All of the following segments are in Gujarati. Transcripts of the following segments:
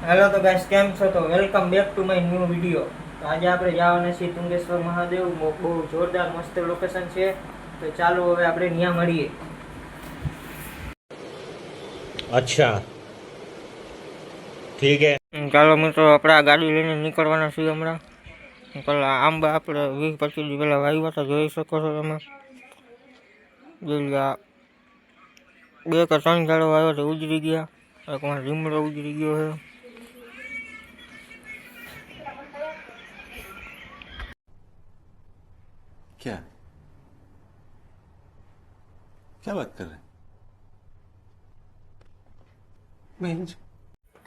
हेलो तो गाइस केम छो तो welcome back to my new video. तो आज આપણે જવાના છીએ તુંગેશ્વર મહાદેવ। બહુ જોરદાર મસ્ત લોકેશન છે। તો ચાલો હવે આપણે ત્યાં મળીએ। अच्छा ठीक है। ચાલો મિત્રો આપણે આ ગાડી લઈને નીકળવાના છીએ હમણાં। પેલા આંબા આપણે 20-25 દી પહેલા વાવ્યા હતા, જોઈ શકો છો તમે। જોઈ આ 2 કે 3 ઝાડો વાવ્યા તો ઉજરી ગયા। એક માં લીમડો ઉજરી ગયો છે। क्या क्या बात कर रहे हैं?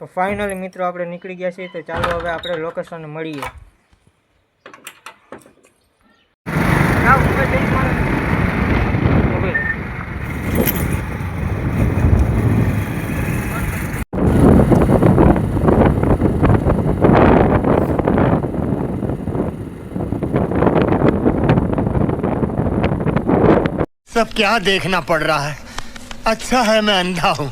तो फाइनली मित्रों આપણે નીકળી ગયા છીએ। તો ચાલો હવે આપણે લોકેશન મળીએ। सब क्या देखना पड़ रहा है। अच्छा है मैं अंधा हूँ।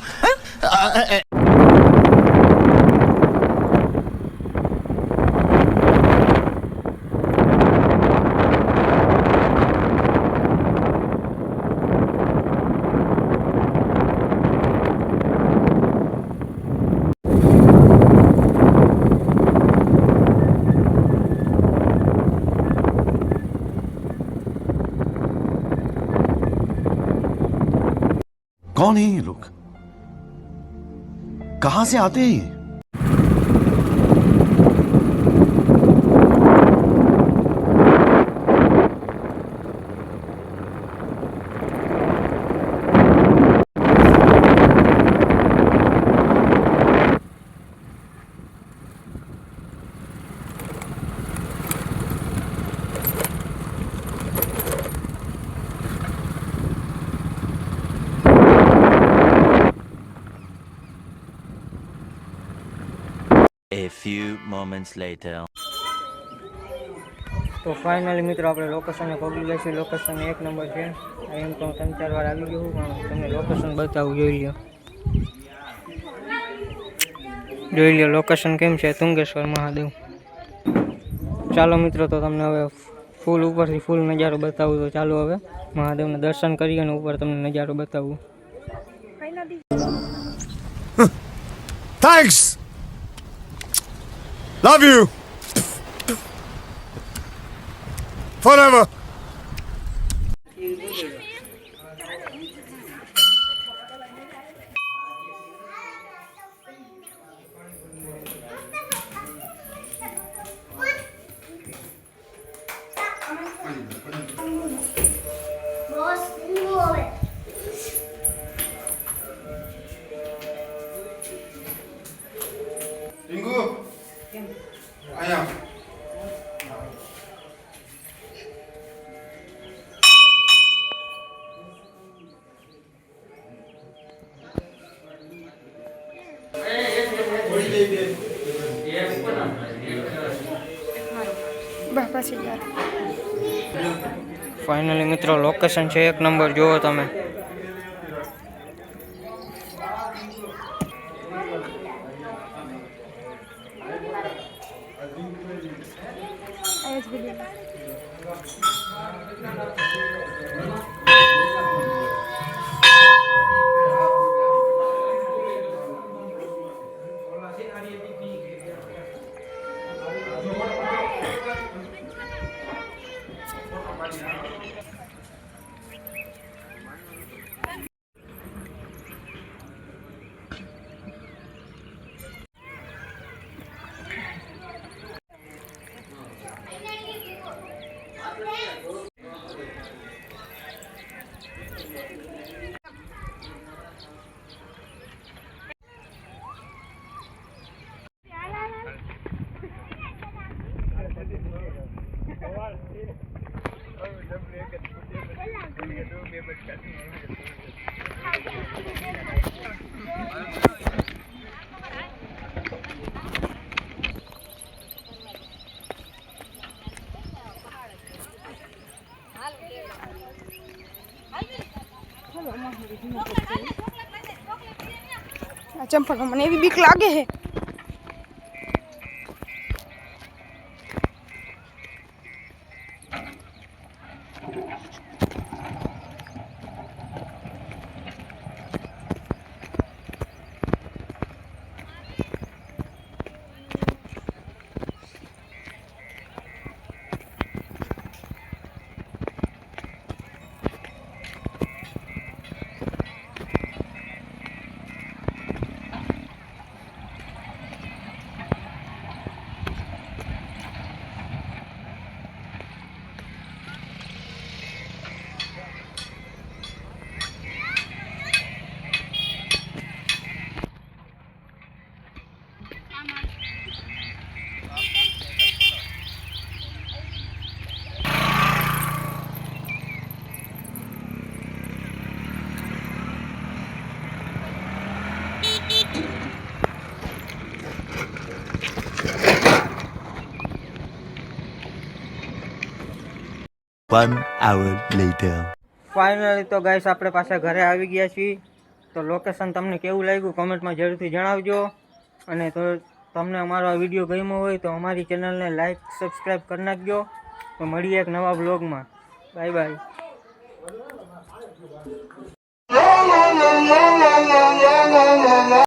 कौन है ये लोग? कहां से आते हैं ये? A few moments later. તો ફાઇનલી મિત્રો આપણે લોકેશને પહોંચી ગયા છીએ। લોકેશન 1 નંબર છે। એમ તો 3-4 વાર આવી ગયો હું, પણ તમને લોકેશન બતાવું। જોઈ લ્યો લોકેશન કેમ છે તુંગેશ્વર મહાદેવ। ચાલો મિત્રો તો તમને હવે ફૂલ ઉપરથી ફૂલ નજારો બતાવું। તો ચાલો હવે મહાદેવના દર્શન કરી અને ઉપર તમને નજારો બતાવું। Thanks, love you forever. Tinku आया। ફાઇનલી મિત્રો લોકેશન છે 1 નંબર, જુઓ તમે। चंपल મને એવી બીક લાગે છે। 1 hour later. ફાઇનલી તો ગાઈસ આપણે પાછા ઘરે આવી ગયા છીએ. તો લોકેશન તમને કેવું લાગ્યું કમેન્ટમાં જરૂરથી જણાવજો. અને તો તમને અમારો આ વિડીયો ગમ્યો હોય તો અમારી ચેનલને લાઈક સબસ્ક્રાઈબ કરી નાખજો. તો મળીએ એક નવા બ્લોગમાં. Bye bye.